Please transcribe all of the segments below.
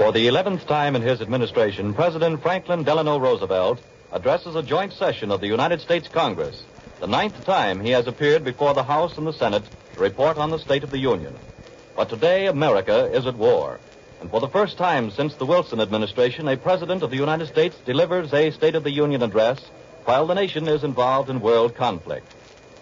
For the 11th time in his administration, President Franklin Delano Roosevelt addresses a joint session of the United States Congress, the 9th time he has appeared before the House and the Senate to report on the State of the Union. But today, America is at war. And for the first time since the Wilson administration, a president of the United States delivers a State of the Union address while the nation is involved in world conflict.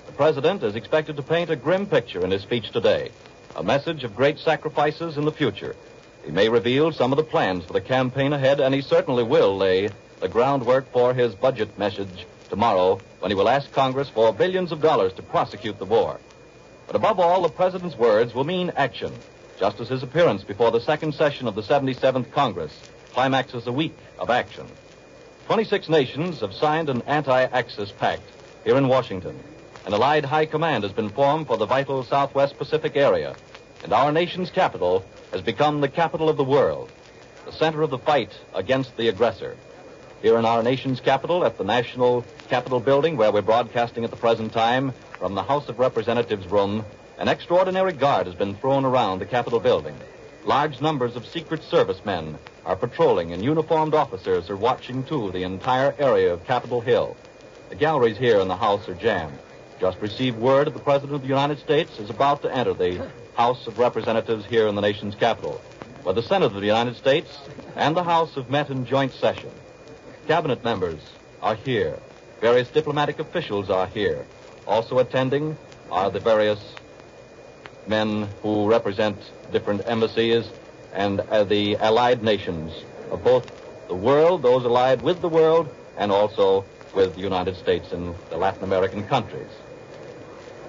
The president is expected to paint a grim picture in his speech today, a message of great sacrifices in the future. He may reveal some of the plans for the campaign ahead, and he certainly will lay the groundwork for his budget message tomorrow when he will ask Congress for billions of dollars to prosecute the war. But above all, the president's words will mean action, just as his appearance before the second session of the 77th Congress climaxes a week of action. 26 nations have signed an anti-Axis pact here in Washington. An allied high command has been formed for the vital Southwest Pacific area, and our nation's capital has become the capital of the world, the center of the fight against the aggressor. Here in our nation's capital, at the National Capitol Building, where we're broadcasting at the present time from the House of Representatives room, an extraordinary guard has been thrown around the Capitol Building. Large numbers of Secret Service men are patrolling, and uniformed officers are watching, too, the entire area of Capitol Hill. The galleries here in the House are jammed. Just received word that the President of the United States is about to enter the House of Representatives here in the nation's capital, where the Senate of the United States and the House have met in joint session. Cabinet members are here. Various diplomatic officials are here. Also attending are the various men who represent different embassies and the allied nations of both the world, those allied with the world, and also with the United States and the Latin American countries.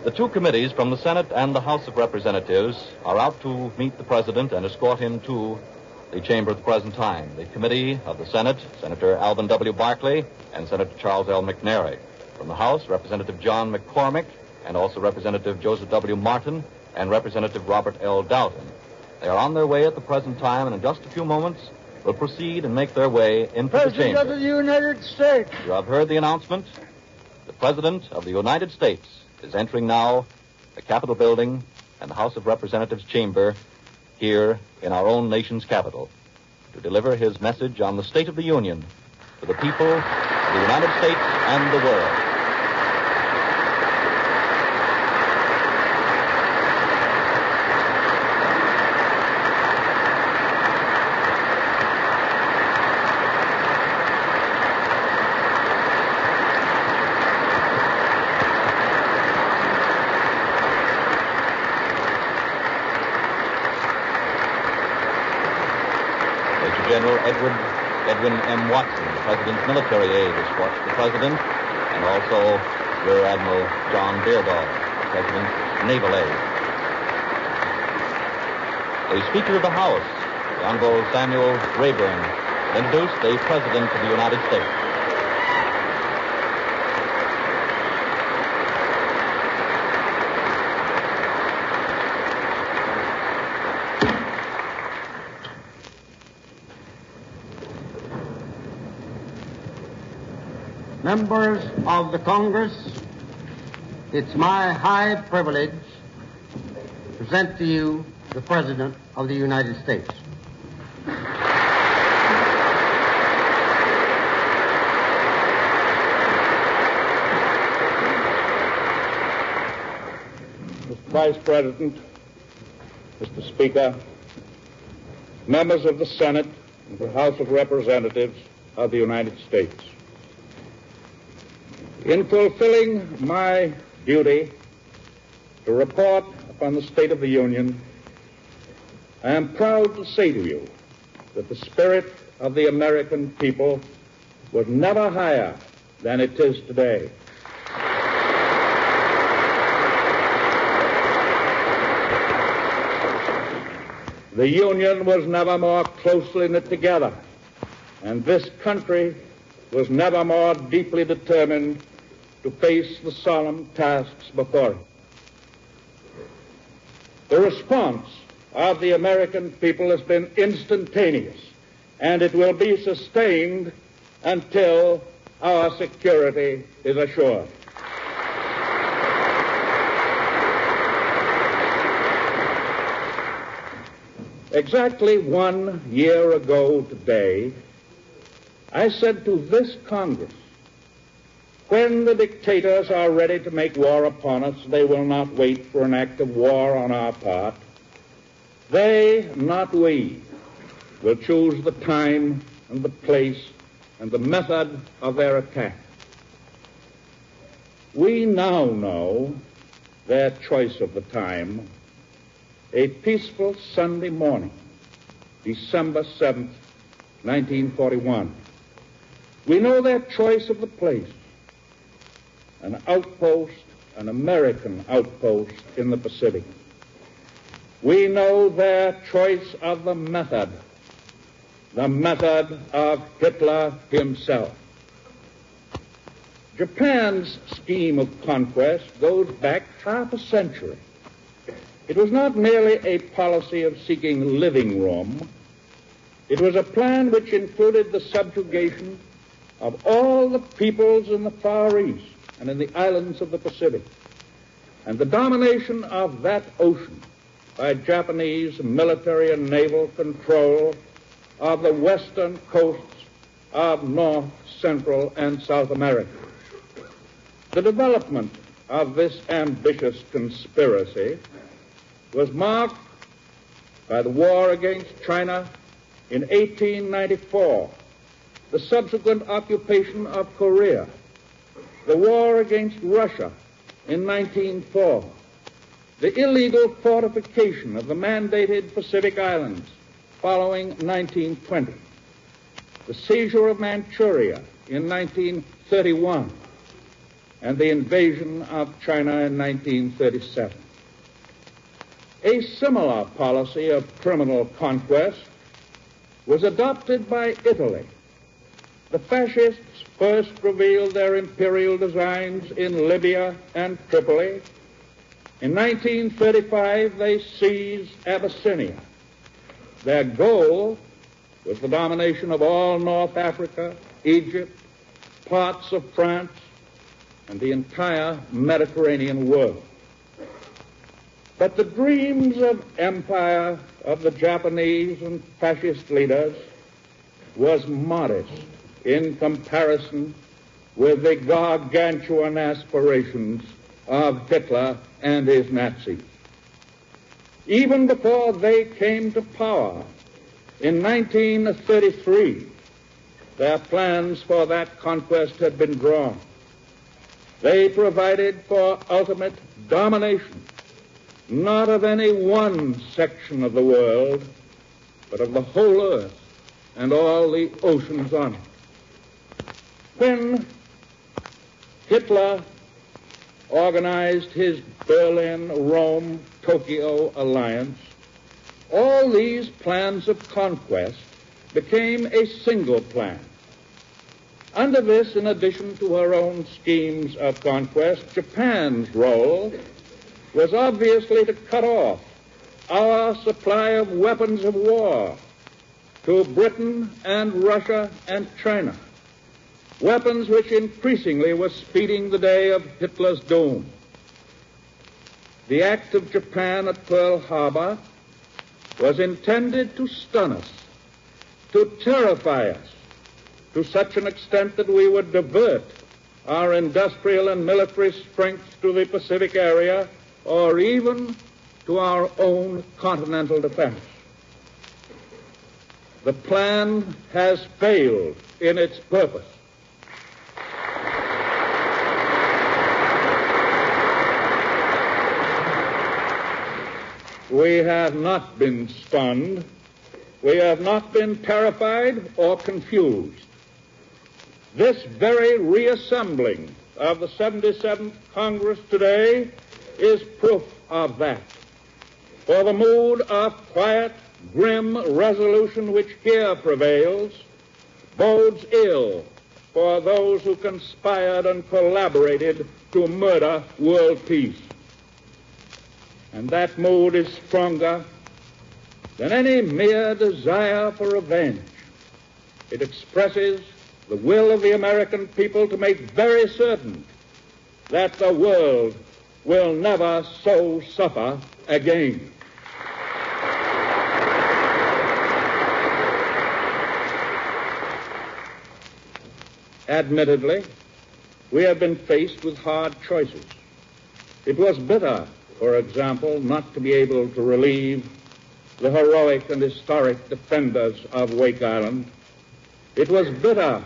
The two committees from the Senate and the House of Representatives are out to meet the President and escort him to the chamber at the present time. The committee of the Senate, Senator Alvin W. Barkley and Senator Charles L. McNary. From the House, Representative John McCormick and also Representative Joseph W. Martin and Representative Robert L. Dalton. They are on their way at the present time, and in just a few moments will proceed and make their way into the chamber. President of the United States. You have heard the announcement. The President of the United States is entering now the Capitol Building and the House of Representatives chamber here in our own nation's capital to deliver his message on the State of the Union to the people of the United States and the world. General Edwin M. Watson, the President's military aide, escorts the President, and also Rear Admiral John Beardall, the President's naval aide. The Speaker of the House, the Honorable Samuel Rayburn, will introduce the President of the United States. Members of the Congress, it's my high privilege to present to you the President of the United States. Mr. Vice President, Mr. Speaker, members of the Senate and the House of Representatives of the United States. In fulfilling my duty to report upon the State of the Union, I am proud to say to you that the spirit of the American people was never higher than it is today. The Union was never more closely knit together, and this country was never more deeply determined to face the solemn tasks before it. The response of the American people has been instantaneous, and it will be sustained until our security is assured. Exactly 1 year ago today, I said to this Congress, when the dictators are ready to make war upon us, they will not wait for an act of war on our part. They, not we, will choose the time and the place and the method of their attack. We now know their choice of the time, a peaceful Sunday morning, December 7th, 1941. We know their choice of the place, an outpost, an American outpost in the Pacific. We know their choice of the method of Hitler himself. Japan's scheme of conquest goes back half a century. It was not merely a policy of seeking living room. It was a plan which included the subjugation of all the peoples in the Far East and in the islands of the Pacific, and the domination of that ocean by Japanese military and naval control of the western coasts of North, Central, and South America. The development of this ambitious conspiracy was marked by the war against China in 1894, the subsequent occupation of Korea, the war against Russia in 1904, the illegal fortification of the mandated Pacific Islands following 1920, the seizure of Manchuria in 1931, and the invasion of China in 1937. A similar policy of criminal conquest was adopted by Italy. The fascists first revealed their imperial designs in Libya and Tripoli. In 1935, they seized Abyssinia. Their goal was the domination of all North Africa, Egypt, parts of France, and the entire Mediterranean world. But the dreams of empire of the Japanese and fascist leaders was modest in comparison with the gargantuan aspirations of Hitler and his Nazis. Even before they came to power in 1933, their plans for that conquest had been drawn. They provided for ultimate domination, not of any one section of the world, but of the whole earth and all the oceans on it. When Hitler organized his Berlin-Rome-Tokyo alliance, all these plans of conquest became a single plan. Under this, in addition to her own schemes of conquest, Japan's role was obviously to cut off our supply of weapons of war to Britain and Russia and China, weapons which increasingly were speeding the day of Hitler's doom. The act of Japan at Pearl Harbor was intended to stun us, to terrify us, to such an extent that we would divert our industrial and military strength to the Pacific area or even to our own continental defense. The plan has failed in its purpose. We have not been stunned. We have not been terrified or confused. This very reassembling of the 77th Congress today is proof of that. For the mood of quiet, grim resolution which here prevails bodes ill for those who conspired and collaborated to murder world peace. And that mood is stronger than any mere desire for revenge. It expresses the will of the American people to make very certain that the world will never so suffer again. Admittedly, we have been faced with hard choices. It was bitter, for example, not to be able to relieve the heroic and historic defenders of Wake Island. It was bitter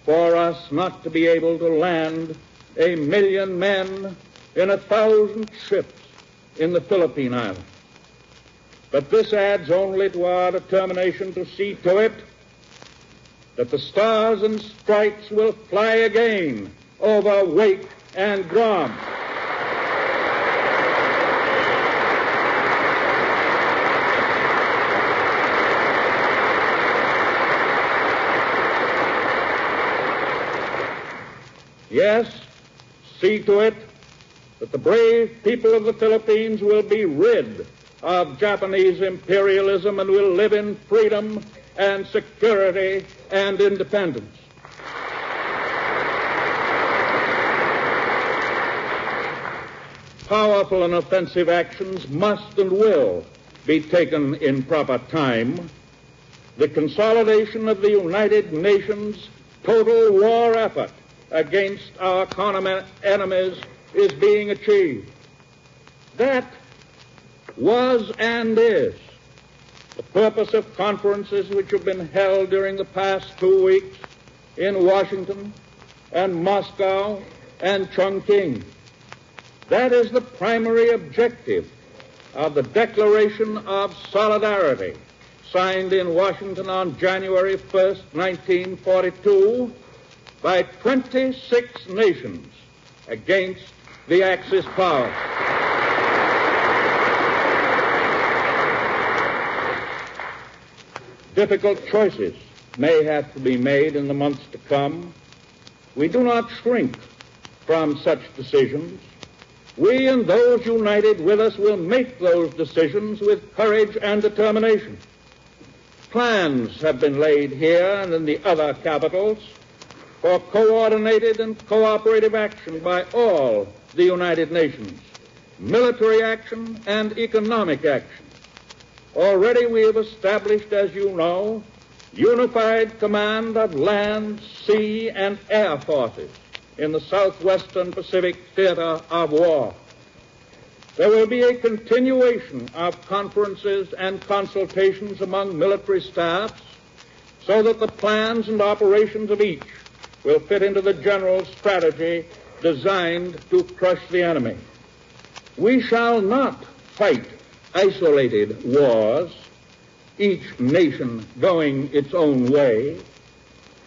for us not to be able to land 1 million men in 1,000 ships in the Philippine Islands. But this adds only to our determination to see to it that the stars and stripes will fly again over Wake and Guam. Yes, see to it that the brave people of the Philippines will be rid of Japanese imperialism and will live in freedom and security and independence. Powerful and offensive actions must and will be taken in proper time. The consolidation of the United Nations total war effort against our common enemies is being achieved. That was and is the purpose of conferences which have been held during the past 2 weeks in Washington and Moscow and Chongqing. That is the primary objective of the Declaration of Solidarity signed in Washington on January 1st, 1942 by 26 nations against the Axis powers. Difficult choices may have to be made in the months to come. We do not shrink from such decisions. We and those united with us will make those decisions with courage and determination. Plans have been laid here and in the other capitals for coordinated and cooperative action by all the United Nations, military action and economic action. Already we have established, as you know, unified command of land, sea, and air forces in the Southwestern Pacific theater of war. There will be a continuation of conferences and consultations among military staffs so that the plans and operations of each will fit into the general strategy designed to crush the enemy. We shall not fight isolated wars, each nation going its own way.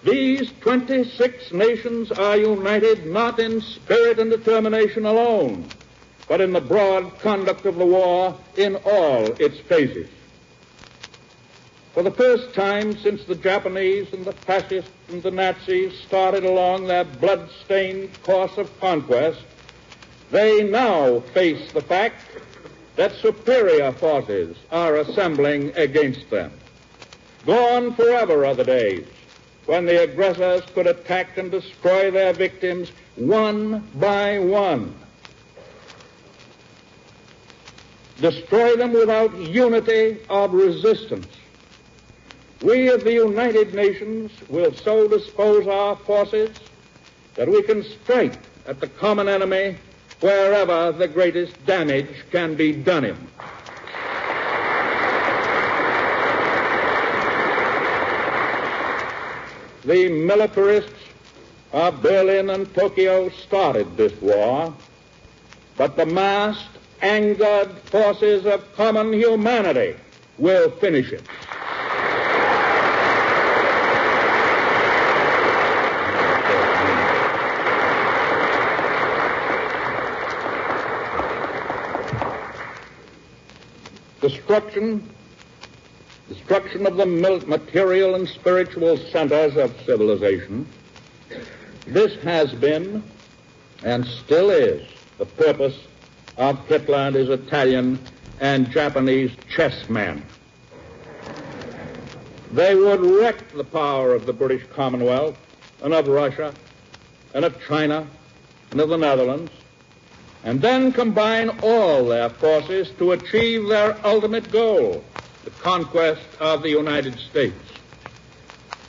These 26 nations are united not in spirit and determination alone, but in the broad conduct of the war in all its phases. For the first time since the Japanese and the fascists and the Nazis started along their blood-stained course of conquest, they now face the fact that superior forces are assembling against them. Gone forever are the days when the aggressors could attack and destroy their victims one by one. Destroy them without unity of resistance. We of the United Nations will so dispose our forces that we can strike at the common enemy wherever the greatest damage can be done him. The militarists of Berlin and Tokyo started this war, but the massed, angered forces of common humanity will finish it. Destruction of the material and spiritual centers of civilization. This has been and still is the purpose of Hitler and his Italian and Japanese chessmen. They would wreck the power of the British Commonwealth and of Russia and of China and of the Netherlands, and then combine all their forces to achieve their ultimate goal, the conquest of the United States.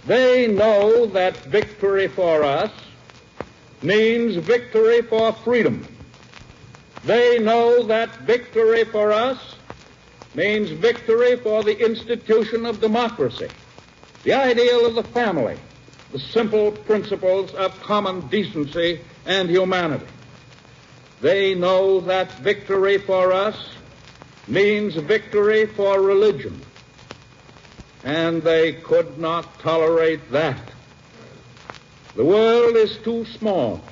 They know that victory for us means victory for freedom. They know that victory for us means victory for the institution of democracy, the ideal of the family, the simple principles of common decency and humanity. They know that victory for us means victory for religion, and they could not tolerate that. The world is too small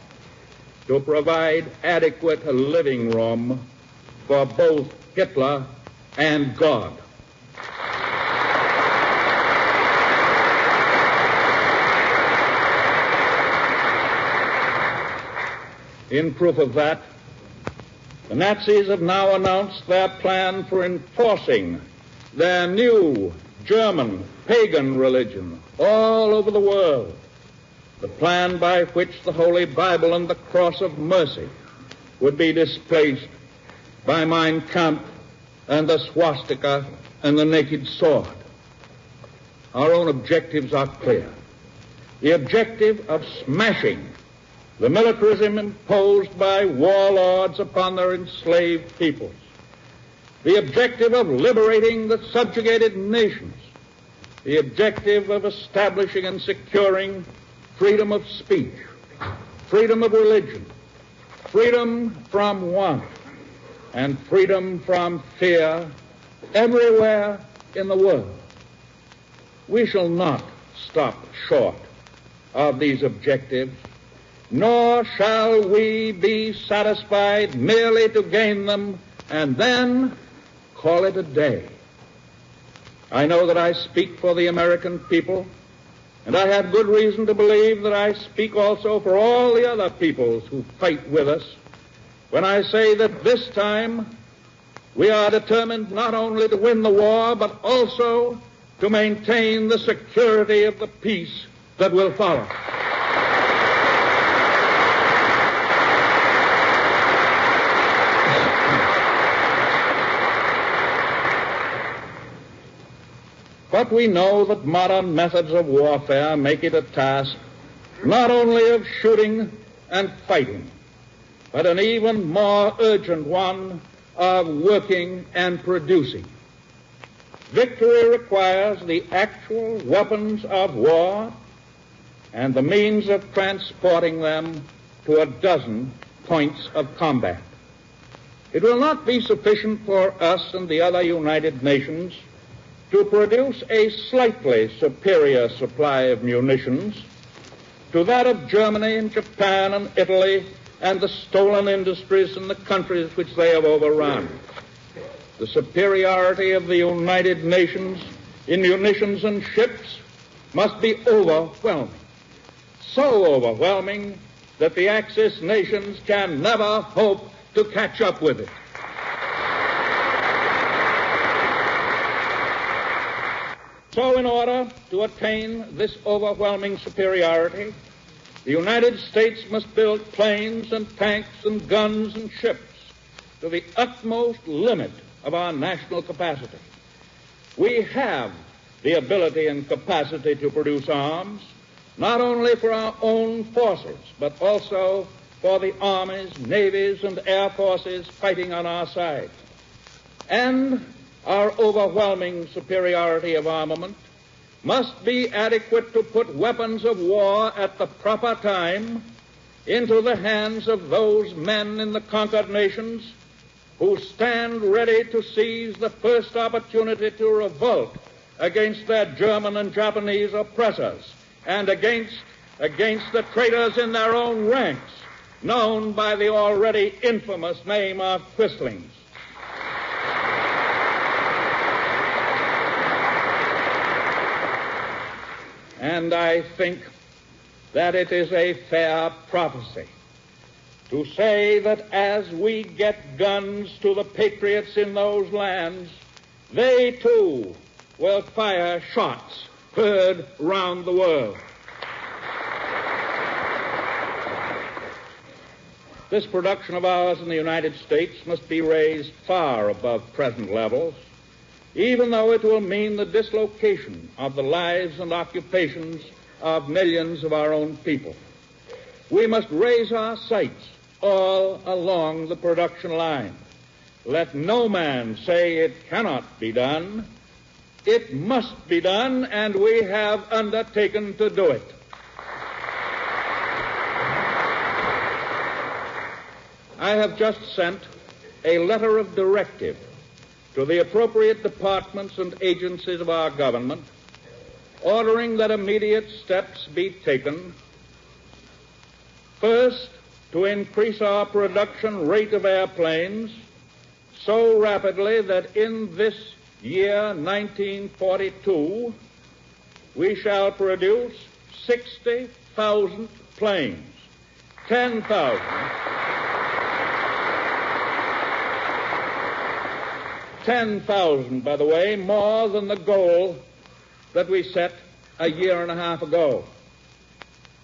to provide adequate living room for both Hitler and God. In proof of that, the Nazis have now announced their plan for enforcing their new German pagan religion all over the world, the plan by which the Holy Bible and the Cross of Mercy would be displaced by Mein Kampf and the swastika and the naked sword. Our own objectives are clear. The objective of smashing the militarism imposed by warlords upon their enslaved peoples. The objective of liberating the subjugated nations. The objective of establishing and securing freedom of speech, freedom of religion, freedom from want, and freedom from fear everywhere in the world. We shall not stop short of these objectives, nor shall we be satisfied merely to gain them and then call it a day. I know that I speak for the American people, and I have good reason to believe that I speak also for all the other peoples who fight with us when I say that this time we are determined not only to win the war, but also to maintain the security of the peace that will follow. But we know that modern methods of warfare make it a task not only of shooting and fighting, but an even more urgent one of working and producing. Victory requires the actual weapons of war and the means of transporting them to a dozen points of combat. It will not be sufficient for us and the other United Nations to produce a slightly superior supply of munitions to that of Germany and Japan and Italy and the stolen industries in the countries which they have overrun. The superiority of the United Nations in munitions and ships must be overwhelming, so overwhelming that the Axis nations can never hope to catch up with it. So in order to attain this overwhelming superiority, the United States must build planes and tanks and guns and ships to the utmost limit of our national capacity. We have the ability and capacity to produce arms, not only for our own forces, but also for the armies, navies, and air forces fighting on our side. And our overwhelming superiority of armament must be adequate to put weapons of war at the proper time into the hands of those men in the conquered nations who stand ready to seize the first opportunity to revolt against their German and Japanese oppressors and against the traitors in their own ranks, known by the already infamous name of Quisling. And I think that it is a fair prophecy to say that as we get guns to the patriots in those lands, they too will fire shots heard round the world. This production of ours in the United States must be raised far above present levels, even though it will mean the dislocation of the lives and occupations of millions of our own people. We must raise our sights all along the production line. Let no man say it cannot be done. It must be done, and we have undertaken to do it. I have just sent a letter of directive to the appropriate departments and agencies of our government, ordering that immediate steps be taken. First, to increase our production rate of airplanes so rapidly that in this year, 1942, we shall produce 60,000 planes, 10,000, by the way, more than the goal that we set a year and a half ago.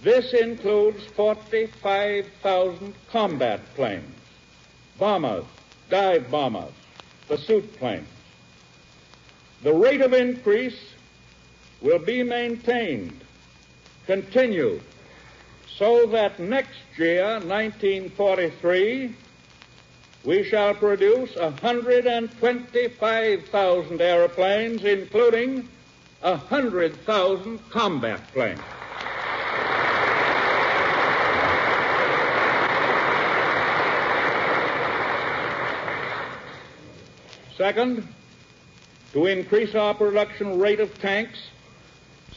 This includes 45,000 combat planes, bombers, dive bombers, pursuit planes. The rate of increase will be maintained, continued, so that next year, 1943, we shall produce 125,000 airplanes, including 100,000 combat planes. Second, to increase our production rate of tanks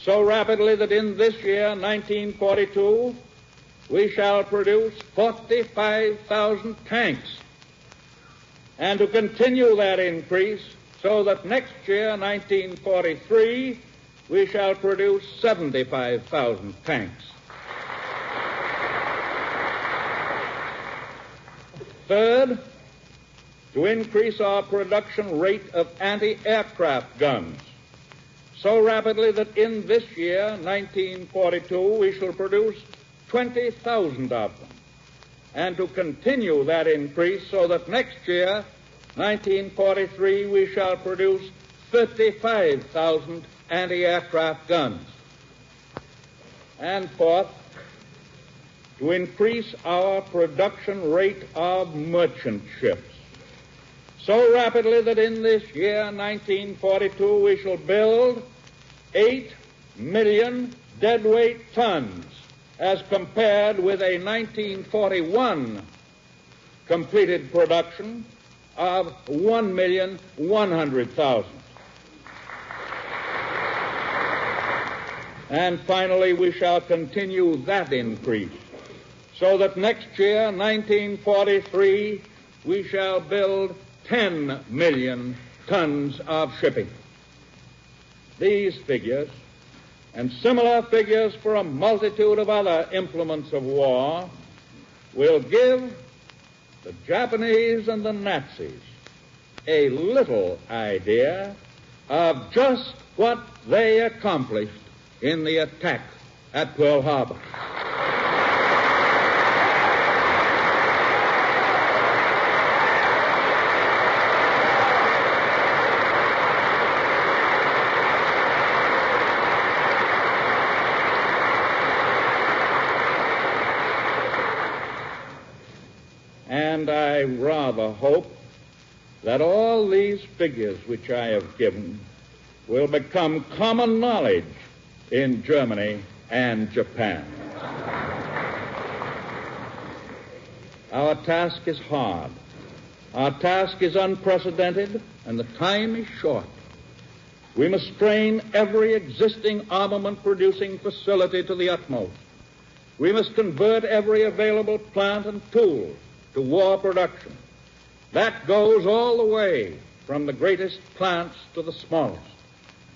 so rapidly that in this year, 1942, we shall produce 45,000 tanks, and to continue that increase so that next year, 1943, we shall produce 75,000 tanks. Third, to increase our production rate of anti-aircraft guns so rapidly that in this year, 1942, we shall produce 20,000 of them, and to continue that increase so that next year, 1943, we shall produce 35,000 anti-aircraft guns. And fourth, to increase our production rate of merchant ships so rapidly that in this year, 1942, we shall build 8 million deadweight tons as compared with a 1941 completed production of 1,100,000. And finally, we shall continue that increase so that next year, 1943, we shall build 10 million tons of shipping. These figures, and similar figures for a multitude of other implements of war, will give the Japanese and the Nazis a little idea of just what they accomplished in the attack at Pearl Harbor. And I rather hope that all these figures which I have given will become common knowledge in Germany and Japan. Our task is hard. Our task is unprecedented, and the time is short. We must strain every existing armament-producing facility to the utmost. We must convert every available plant and tool to war production. That goes all the way from the greatest plants to the smallest,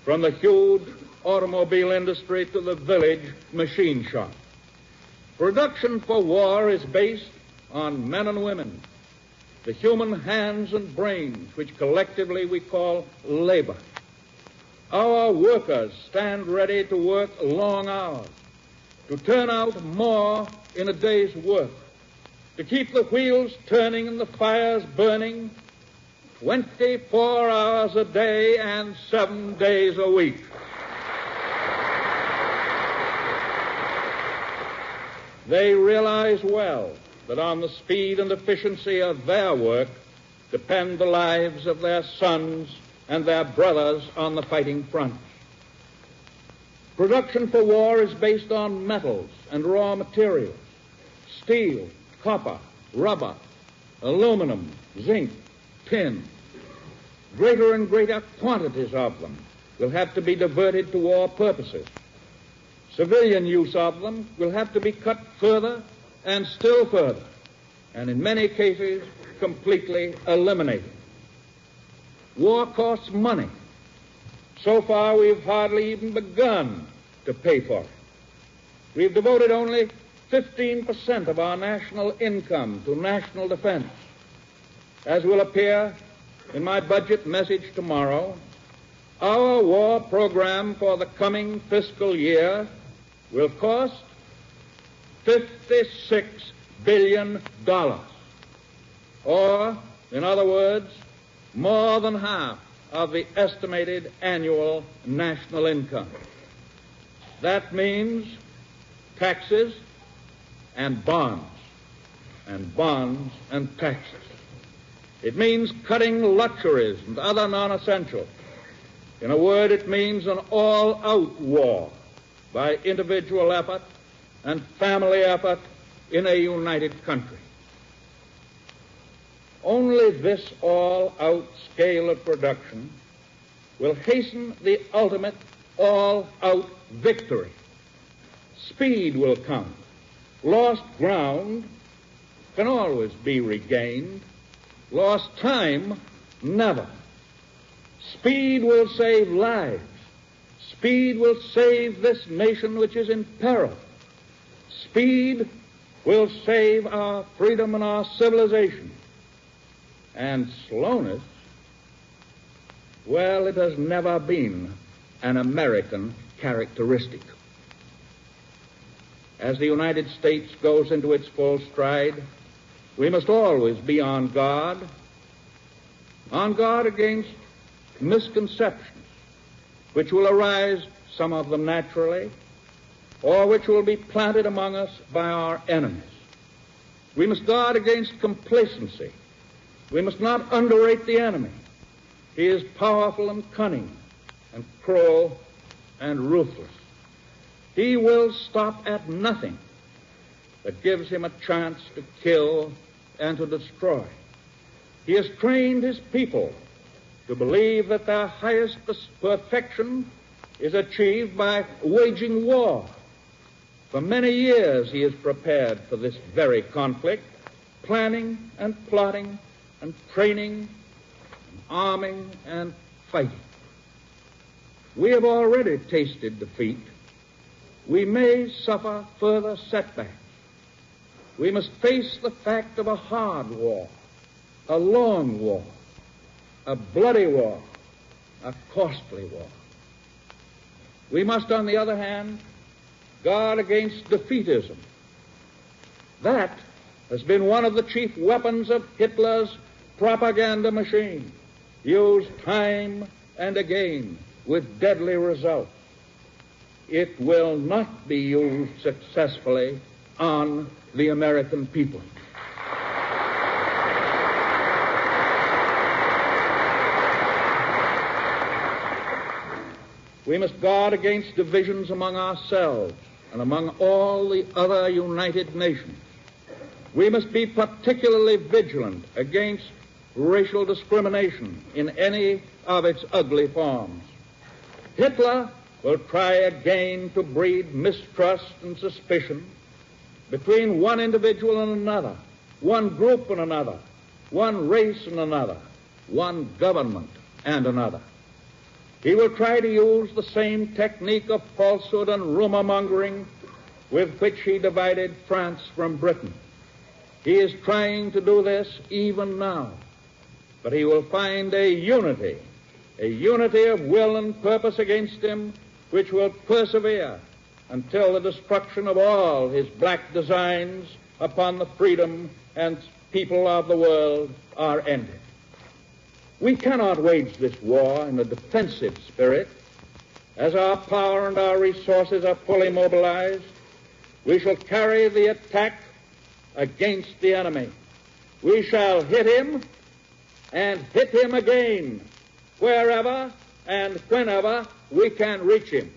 from the huge automobile industry to the village machine shop. Production for war is based on men and women, the human hands and brains which collectively we call labor. Our workers stand ready to work long hours, to turn out more in a day's work, to keep the wheels turning and the fires burning 24 hours a day and 7 days a week. They realize well that on the speed and efficiency of their work depend the lives of their sons and their brothers on the fighting front. Production for war is based on metals and raw materials: steel, copper, rubber, aluminum, zinc, tin. Greater and greater quantities of them will have to be diverted to war purposes. Civilian use of them will have to be cut further and still further, and in many cases completely eliminated. War costs money. So far, we've hardly even begun to pay for it. We've devoted only 15% of our national income to national defense. As will appear in my budget message tomorrow, our war program for the coming fiscal year will cost $56 billion. Or, in other words, more than half of the estimated annual national income. That means taxes and bonds and taxes. It means cutting luxuries and other non-essentials. In a word, it means an all-out war by individual effort and family effort in a united country. Only this all-out scale of production will hasten the ultimate all-out victory. Speed will come. Lost ground can always be regained. Lost time, never. Speed will save lives. Speed will save this nation which is in peril. Speed will save our freedom and our civilization. And slowness, well, it has never been an American characteristic. As the United States goes into its full stride, we must always be on guard against misconceptions, which will arise, some of them naturally, or which will be planted among us by our enemies. We must guard against complacency. We must not underrate the enemy. He is powerful and cunning and cruel and ruthless. He will stop at nothing that gives him a chance to kill and to destroy. He has trained his people to believe that their highest perfection is achieved by waging war. For many years he has prepared for this very conflict, planning and plotting and training and arming and fighting. We have already tasted defeat. We may suffer further setbacks. We must face the fact of a hard war, a long war, a bloody war, a costly war. We must, on the other hand, guard against defeatism. That has been one of the chief weapons of Hitler's propaganda machine, used time and again with deadly results. It will not be used successfully on the American people. We must guard against divisions among ourselves and among all the other united nations. We must be particularly vigilant against racial discrimination in any of its ugly forms. Hitler will try again to breed mistrust and suspicion between one individual and another, one group and another, one race and another, one government and another. He will try to use the same technique of falsehood and rumor-mongering with which he divided France from Britain. He is trying to do this even now, but he will find a unity of will and purpose against him which will persevere until the destruction of all his black designs upon the freedom and people of the world are ended. We cannot wage this war in a defensive spirit. As our power and our resources are fully mobilized, we shall carry the attack against the enemy. We shall hit him and hit him again wherever and whenever we can reach him.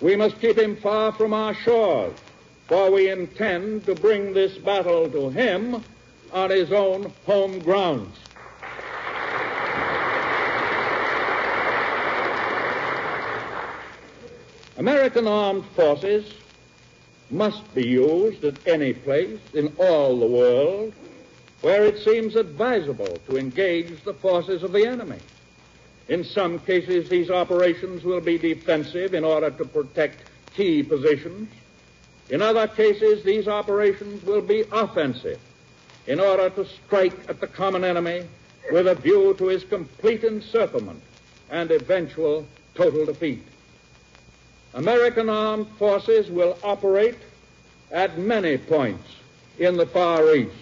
We must keep him far from our shores, for we intend to bring this battle to him on his own home grounds. American armed forces must be used at any place in all the world where it seems advisable to engage the forces of the enemy. In some cases, these operations will be defensive in order to protect key positions. In other cases, these operations will be offensive in order to strike at the common enemy with a view to his complete encirclement and eventual total defeat. American armed forces will operate at many points in the Far East.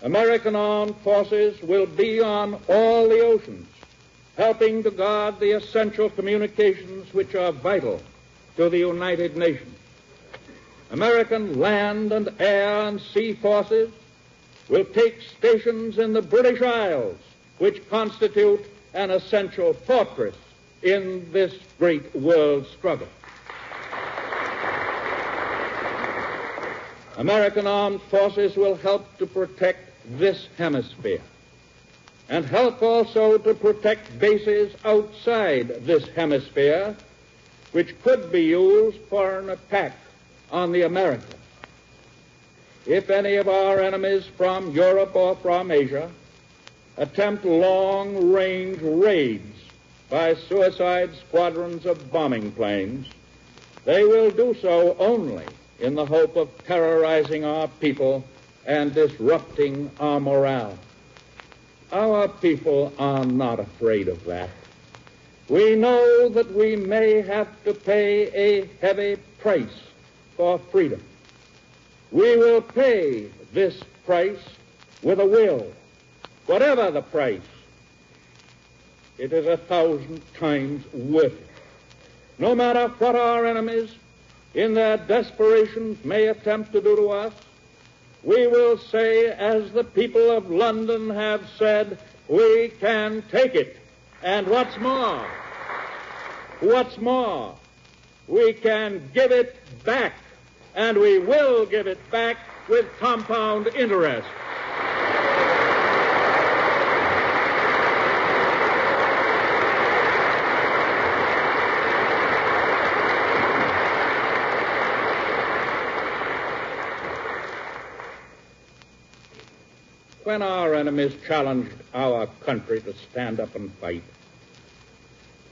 American armed forces will be on all the oceans, helping to guard the essential communications which are vital to the United Nations. American land and air and sea forces will take stations in the British Isles, which constitute an essential fortress in this great world struggle. American armed forces will help to protect this hemisphere and help also to protect bases outside this hemisphere, which could be used for an attack on the Americas. If any of our enemies from Europe or from Asia attempt long-range raids by suicide squadrons of bombing planes, they will do so only in the hope of terrorizing our people and disrupting our morale. Our people are not afraid of that. We know that we may have to pay a heavy price for freedom. We will pay this price with a will. Whatever the price, it is 1,000 times worth it. No matter what our enemies in their desperations may attempt to do to us, we will say, as the people of London have said, we can take it. And what's more, we can give it back, and we will give it back with compound interest. When our enemies challenged our country to stand up and fight,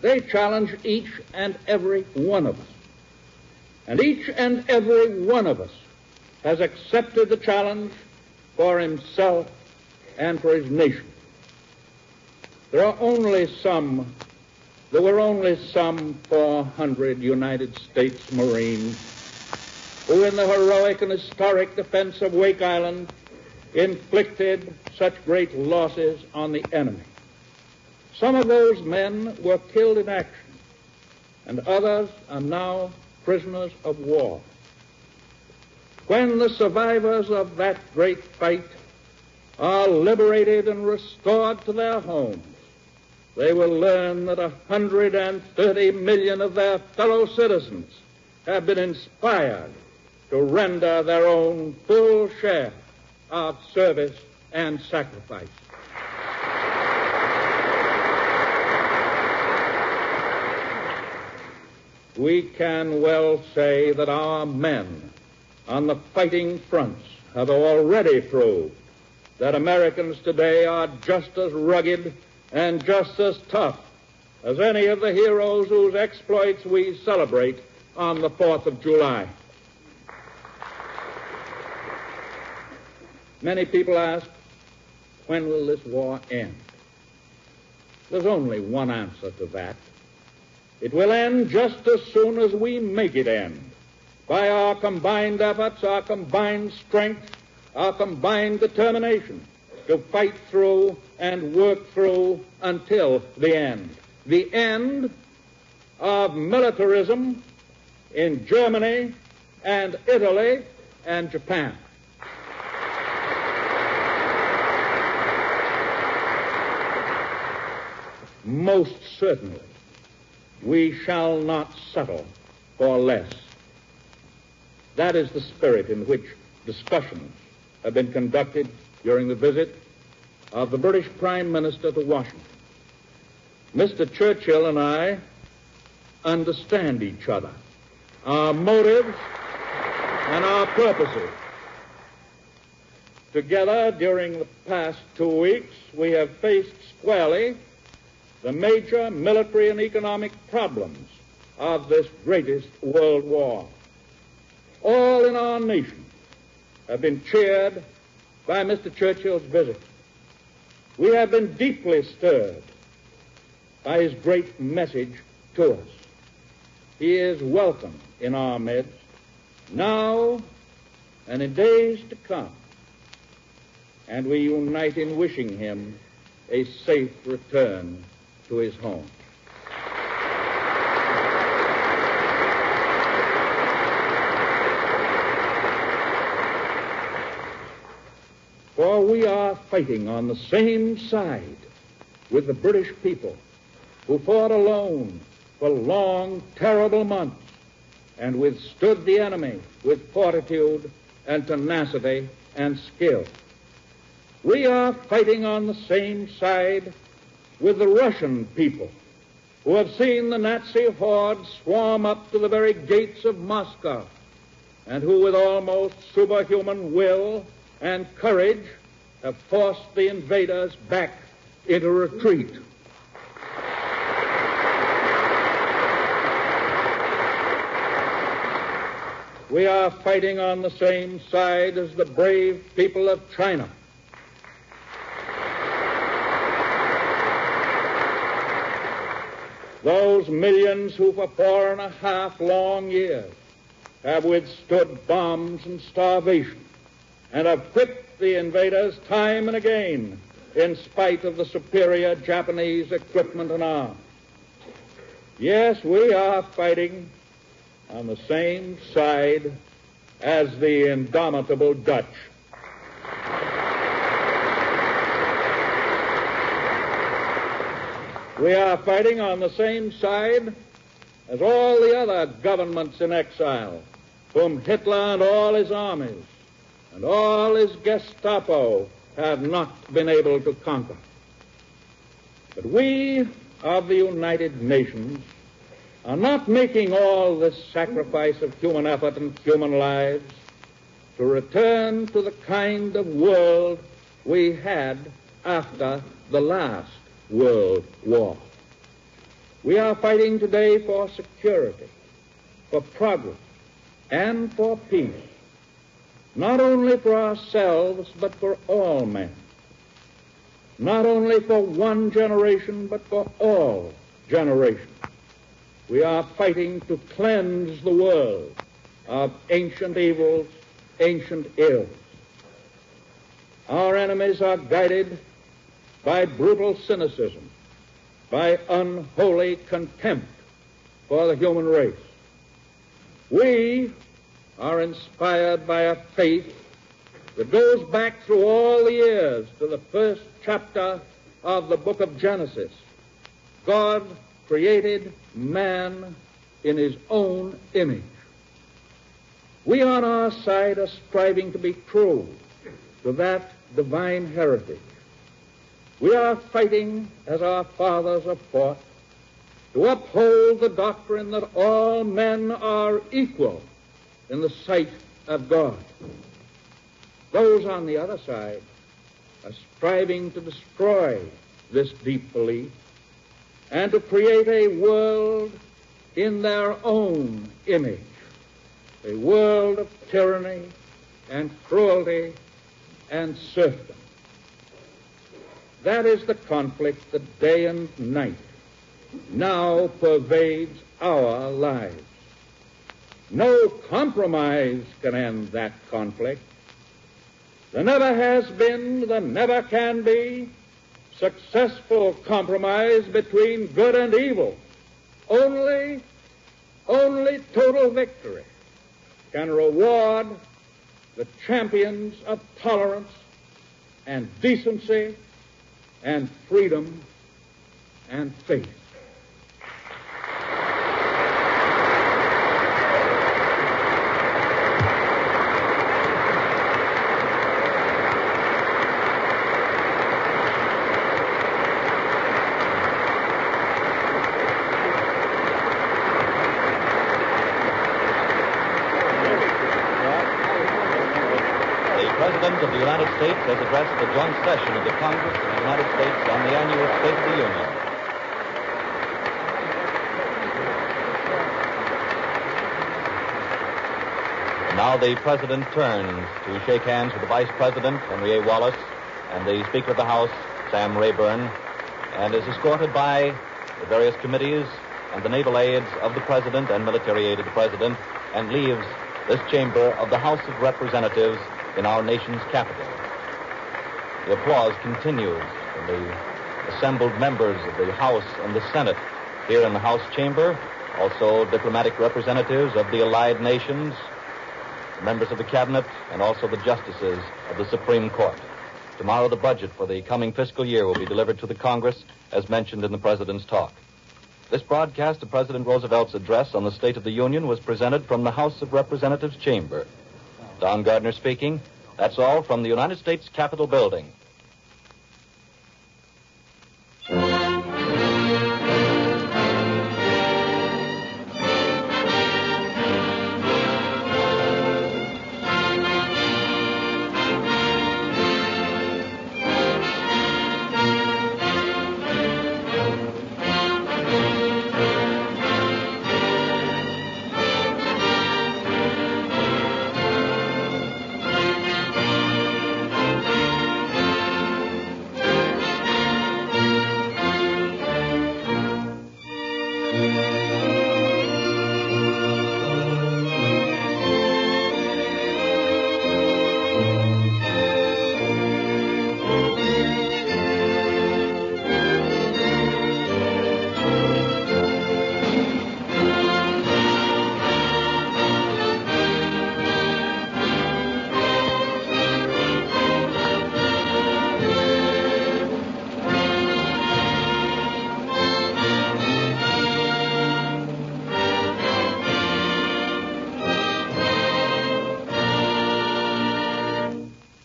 they challenged each and every one of us. And each and every one of us has accepted the challenge for himself and for his nation. There were only some 400 United States Marines who, in the heroic and historic defense of Wake Island, inflicted such great losses on the enemy. Some of those men were killed in action, and others are now prisoners of war. When the survivors of that great fight are liberated and restored to their homes, they will learn that 130 million of their fellow citizens have been inspired to render their own full share of service and sacrifice. We can well say that our men on the fighting fronts have already proved that Americans today are just as rugged and just as tough as any of the heroes whose exploits we celebrate on the 4th of July. Many people ask, when will this war end? There's only one answer to that. It will end just as soon as we make it end. by our combined efforts, our combined strength, our combined determination to fight through and work through until the end of militarism in Germany and Italy and Japan. Most certainly, we shall not settle for less. That is the spirit in which discussions have been conducted during the visit of the British Prime Minister to Washington. Mr. Churchill and I understand each other, our motives and our purposes. Together, during the past 2 weeks, we have faced squarely the major military and economic problems of this greatest world war. All in our nation have been cheered by Mr. Churchill's visit. We have been deeply stirred by his great message to us. He is welcome in our midst now and in days to come, and we unite in wishing him a safe return to his home. For we are fighting on the same side with the British people who fought alone for long, terrible months and withstood the enemy with fortitude and tenacity and skill. We are fighting on the same side with the Russian people who have seen the Nazi horde swarm up to the very gates of Moscow and who with almost superhuman will and courage have forced the invaders back into retreat. We are fighting on the same side as the brave people of China. Those millions who for 4.5 long years have withstood bombs and starvation and have whipped the invaders time and again in spite of the superior Japanese equipment and arms. Yes, we are fighting on the same side as the indomitable Dutch. We are fighting on the same side as all the other governments in exile, whom Hitler and all his armies and all his Gestapo have not been able to conquer. But we of the United Nations are not making all this sacrifice of human effort and human lives to return to the kind of world we had after the last World War. We are fighting today for security, for progress, and for peace, not only for ourselves, but for all men, not only for one generation, but for all generations. We are fighting to cleanse the world of ancient evils, ancient ills. Our enemies are guided by brutal cynicism, by unholy contempt for the human race. We are inspired by a faith that goes back through all the years to the first chapter of the book of Genesis. God created man in his own image. We on our side are striving to be true to that divine heritage. We are fighting, as our fathers have fought, to uphold the doctrine that all men are equal in the sight of God. Those on the other side are striving to destroy this deep belief and to create a world in their own image, a world of tyranny and cruelty and serfdom. That is the conflict that day and night now pervades our lives. No compromise can end that conflict. There never has been, there never can be successful compromise between good and evil. Only total victory can reward the champions of tolerance and decency and freedom and faith. The President of the United States has addressed the joint session of the Congress of the United States on the annual State of the Union. Now the President turns to shake hands with the Vice President, Henry A. Wallace, and the Speaker of the House, Sam Rayburn, and is escorted by the various committees and the naval aides of the President and military aid of the President, and leaves this chamber of the House of Representatives in our nation's capital. The applause continues from the assembled members of the House and the Senate here in the House chamber, also diplomatic representatives of the allied nations, members of the Cabinet, and also the justices of the Supreme Court. Tomorrow, the budget for the coming fiscal year will be delivered to the Congress, as mentioned in the President's talk. This broadcast of President Roosevelt's address on the State of the Union was presented from the House of Representatives chamber. Don Gardner speaking. That's all from the United States Capitol building.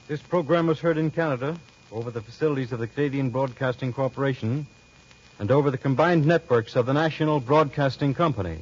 This program was heard in Canada over the facilities of the Canadian Broadcasting Corporation and over the combined networks of the National Broadcasting Company.